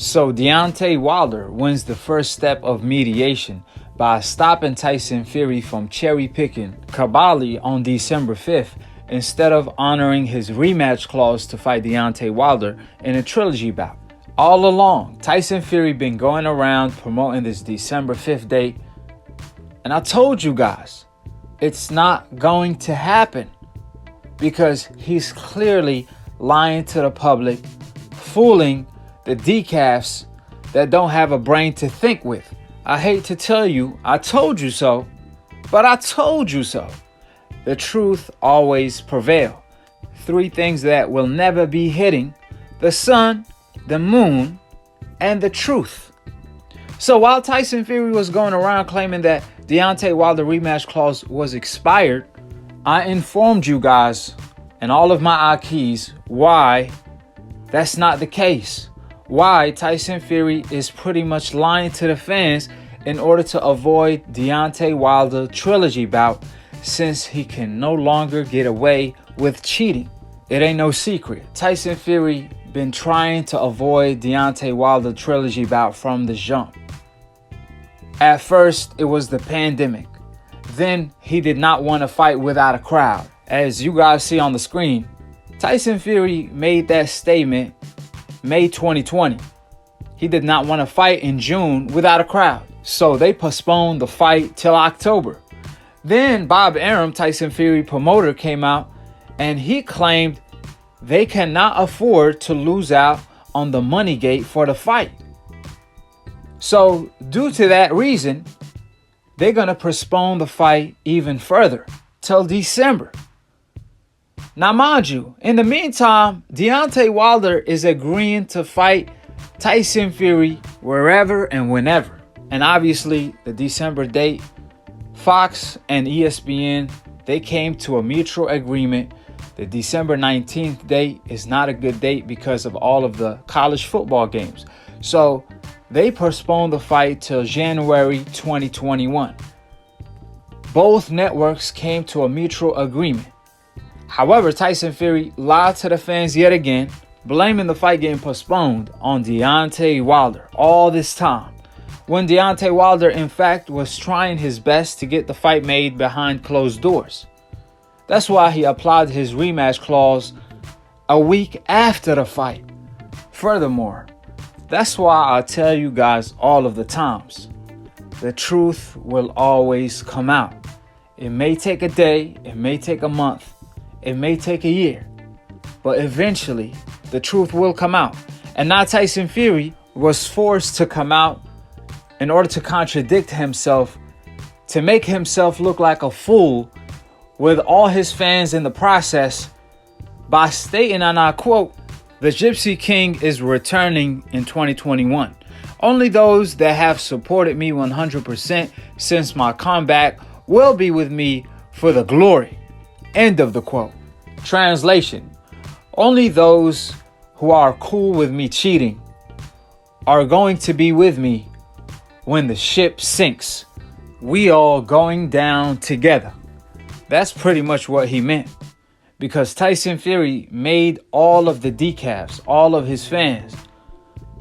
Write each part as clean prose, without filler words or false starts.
So Deontay Wilder wins the first step of mediation by stopping Tyson Fury from cherry-picking Kabayel on December 5th instead of honoring his rematch clause to fight Deontay Wilder in a Trilogy bout. All along, Tyson Fury been going around promoting this December 5th date, and I told you guys, it's not going to happen because he's clearly lying to the public, fooling the decafs that don't have a brain to think with. I hate to tell you, I told you so, but I told you so. The truth always prevails. 3 things that will never be hitting: the sun, the moon, and the truth. So while Tyson Fury was going around claiming that Deontay Wilder rematch clause was expired, I informed you guys and all of my Akhis why that's not the case. Why Tyson Fury is pretty much lying to the fans in order to avoid Deontay Wilder Trilogy bout, since he can no longer get away with cheating. It ain't no secret. Tyson Fury been trying to avoid Deontay Wilder Trilogy bout from the jump. At first, it was the pandemic. Then he did not want to fight without a crowd. As you guys see on the screen, Tyson Fury made that statement May 2020. He did not want to fight in June without a crowd. So they postponed the fight till October. Then Bob Arum, Tyson Fury promoter, came out and he claimed they cannot afford to lose out on the money gate for the fight. So due to that reason, they're going to postpone the fight even further till December. Now, mind you, in the meantime, Deontay Wilder is agreeing to fight Tyson Fury wherever and whenever. And obviously, the December date, Fox and ESPN, they came to a mutual agreement. The December 19th date is not a good date because of all of the college football games. So they postponed the fight till January 2021. Both networks came to a mutual agreement. However, Tyson Fury lied to the fans yet again, blaming the fight getting postponed on Deontay Wilder all this time, when Deontay Wilder in fact was trying his best to get the fight made behind closed doors. That's why he applied his rematch clause a week after the fight. Furthermore, that's why I tell you guys all of the times, the truth will always come out. It may take a day, it may take a month, it may take a year, but eventually the truth will come out. And now Tyson Fury was forced to come out in order to contradict himself, to make himself look like a fool with all his fans in the process, by stating, and I quote, "The Gypsy King is returning in 2021. Only those that have supported me 100% since my comeback will be with me for the glory." End of the quote. Translation: only those who are cool with me cheating are going to be with me when the ship sinks. We all going down together. That's pretty much what he meant. Because Tyson Fury made all of the decafs, all of his fans,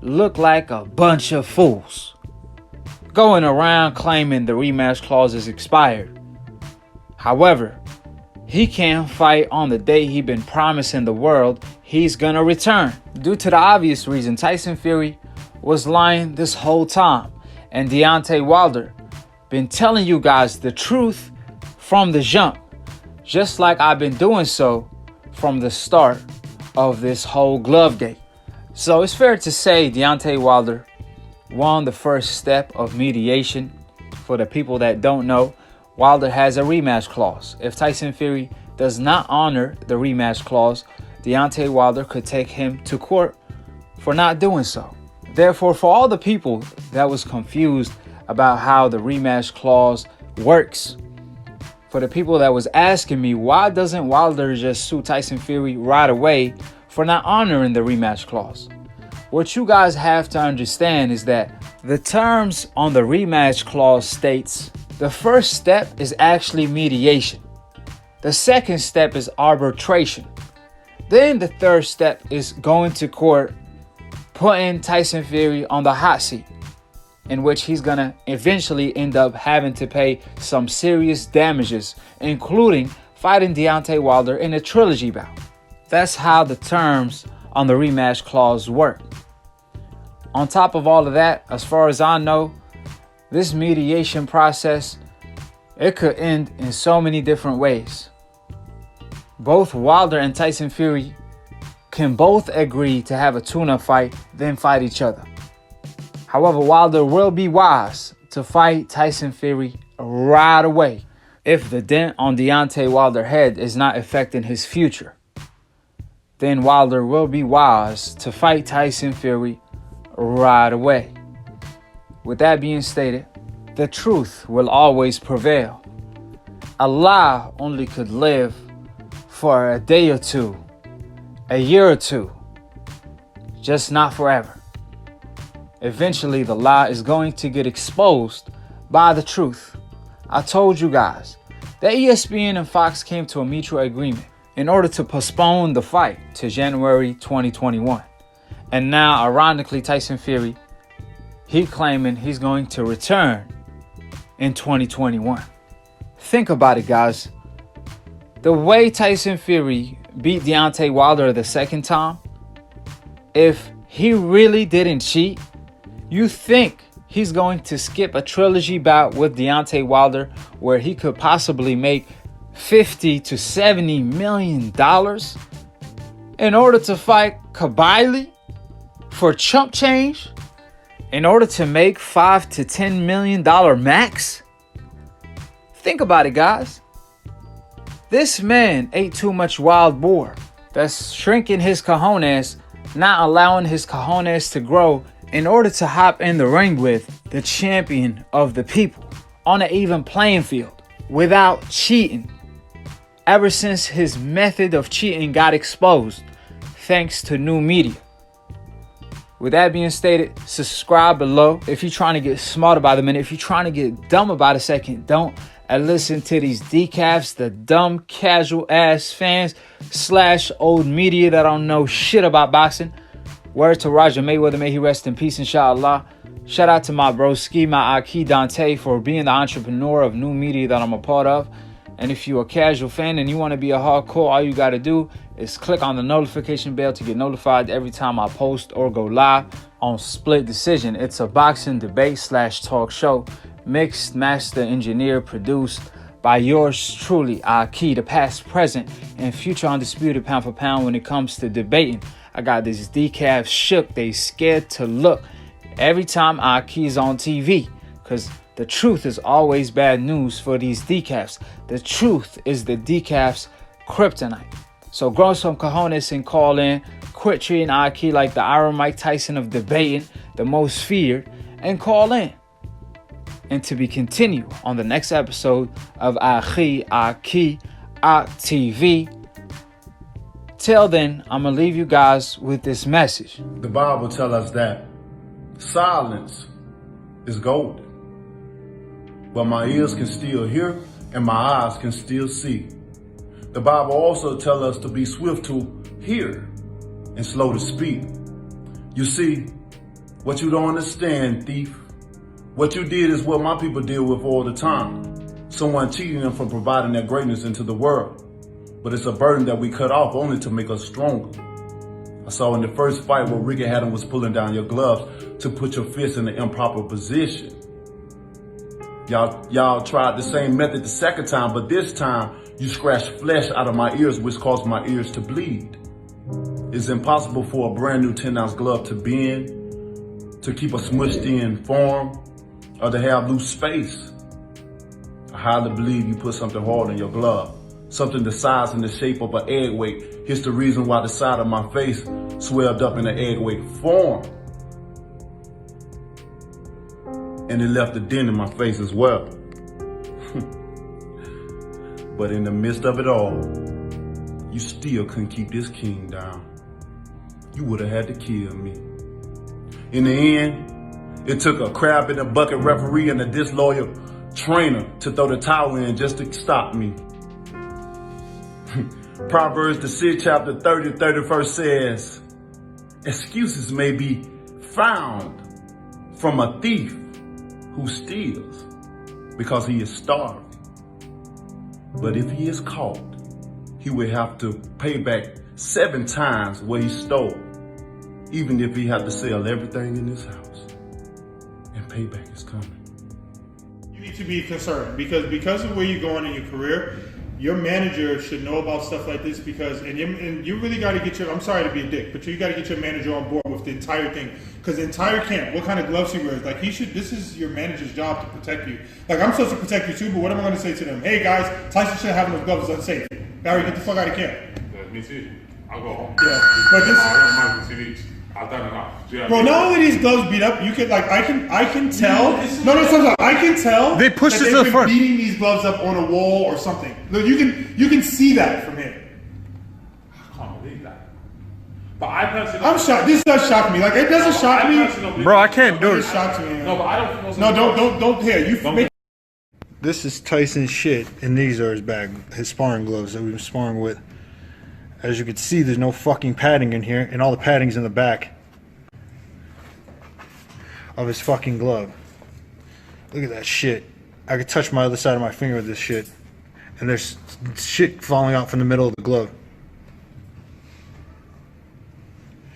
look like a bunch of fools, going around claiming the rematch clause is expired. However, he can't fight on the day he been promising the world he's gonna return. Due to the obvious reason, Tyson Fury was lying this whole time, and Deontay Wilder been telling you guys the truth from the jump, just like I've been doing so from the start of this whole glove gate. So it's fair to say Deontay Wilder won the first step of mediation. For the people that don't know, Wilder has a rematch clause. If Tyson Fury does not honor the rematch clause, Deontay Wilder could take him to court for not doing so. Therefore, for all the people that was confused about how the rematch clause works, for the people that was asking me, why doesn't Wilder just sue Tyson Fury right away for not honoring the rematch clause? What you guys have to understand is that the terms on the rematch clause states the first step is actually mediation. The second step is arbitration. Then the third step is going to court, putting Tyson Fury on the hot seat, in which he's gonna eventually end up having to pay some serious damages, including fighting Deontay Wilder in a trilogy bout. That's how the terms on the rematch clause work. On top of all of that, as far as I know, this mediation process, it could end in so many different ways. Both Wilder and Tyson Fury can both agree to have a tune-up fight, then fight each other. However, Wilder will be wise to fight Tyson Fury right away if the dent on Deontay Wilder's head is not affecting his future. Then Wilder will be wise to fight Tyson Fury right away. With that being stated, the truth will always prevail. A lie only could live for a day or two, a year or two, just not forever. Eventually, the lie is going to get exposed by the truth. I told you guys that ESPN and Fox came to a mutual agreement in order to postpone the fight to January 2021. And now, ironically, Tyson Fury, he claiming he's going to return in 2021. Think about it, guys. The way Tyson Fury beat Deontay Wilder the second time, if he really didn't cheat, you think he's going to skip a trilogy bout with Deontay Wilder where he could possibly make $50 to $70 million in order to fight Kabayel for chump change, in order to make $5 to $10 million max? Think about it, guys. This man ate too much wild boar. That's shrinking his cojones, not allowing his cojones to grow in order to hop in the ring with the champion of the people on an even playing field without cheating. Ever since his method of cheating got exposed, thanks to new media. With that being stated, subscribe below. If you're trying to get smarter by the minute, if you're trying to get dumber by the second, don't. And listen to these decafs, the dumb, casual ass fans / old media that don't know shit about boxing. Word to Roger Mayweather, may he rest in peace, inshallah. Shout out to my broski, my Akhi Deontay, for being the entrepreneur of new media that I'm a part of. And if you're a casual fan and you want to be a hardcore, all you got to do is click on the notification bell to get notified every time I post or go live on Split Decision. It's a boxing debate / talk show, mixed, master, engineer, produced by yours truly, Akhi, the past, present, and future undisputed pound for pound when it comes to debating. I got these decafs shook, they scared to look every time Akhi's on TV, because the truth is always bad news for these decafs. The truth is the decafs kryptonite. So grow some cojones and call in. Quit treating Akhi like the Iron Mike Tyson of debating, the most feared, and call in. And to be continued on the next episode of Akhi TV. Till then, I'm going to leave you guys with this message. The Bible tells us that silence is golden. But my ears can still hear and my eyes can still see. The Bible also tells us to be swift to hear and slow to speak. You see, what you don't understand, thief, what you did is what my people deal with all the time. Someone cheating them from providing their greatness into the world. But it's a burden that we cut off only to make us stronger. I saw in the first fight where Ricky Haddon was pulling down your gloves to put your fist in the improper position. Y'all tried the same method the second time, but this time you scratched flesh out of my ears, which caused my ears to bleed. It's impossible for a brand new 10-ounce glove to bend, to keep a smushed in form, or to have loose space. I highly believe you put something hard in your glove. Something the size and the shape of an egg weight. Here's the reason why the side of my face swelled up in an egg weight form. And it left a dent in my face as well. But in the midst of it all, you still couldn't keep this king down. You would have had to kill me. In the end, it took a crab in a bucket referee and a disloyal trainer to throw the towel in just to stop me. Proverbs, the 6th chapter, 30-31 says, excuses may be found from a thief who steals because he is starving. But if he is caught, he will have to pay back 7 times what he stole, even if he had to sell everything in his house. And payback is coming. You need to be concerned because of where you're going in your career. Your manager should know about stuff like this and you really got to get I'm sorry to be a dick, but you got to get your manager on board with the entire thing. Because the entire camp, what kind of gloves he wears, like this is your manager's job to protect you. Like I'm supposed to protect you too, but what am I going to say to them? Hey guys, Tyson shouldn't have those gloves, it's unsafe. Barry, get the fuck out of camp. Me too. I'll go home. Yeah, but this. I've done enough. Bro, not only these gloves beat up, you could I can tell. No, I can tell. They pushed that it to the front. Beating these gloves up on a wall or something. Look, you can see that from here. I can't believe that. But I personally, I'm shocked. This does shock me. Like it doesn't shock me. Bro, I can't do It it. shocks me. No, but I don't. No, don't. Here, you make. This is Tyson's shit, and these are his bag, his sparring gloves that we've been sparring with. As you can see, there's no fucking padding in here, and all the padding's in the back of his fucking glove. Look at that shit. I could touch my other side of my finger with this shit, and there's shit falling out from the middle of the glove.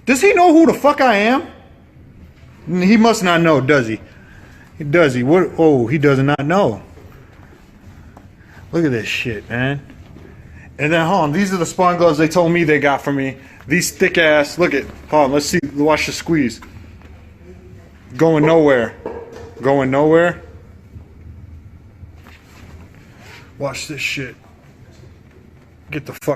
Does he know who the fuck I am? He must not know, does he? Does he? What? Oh, he does not know. Look at this shit, man. And then, hold on, these are the sparring gloves they told me they got for me. These thick ass, look at, hold on, let's see, watch the squeeze. Going nowhere. Going nowhere. Watch this shit. Get the fuck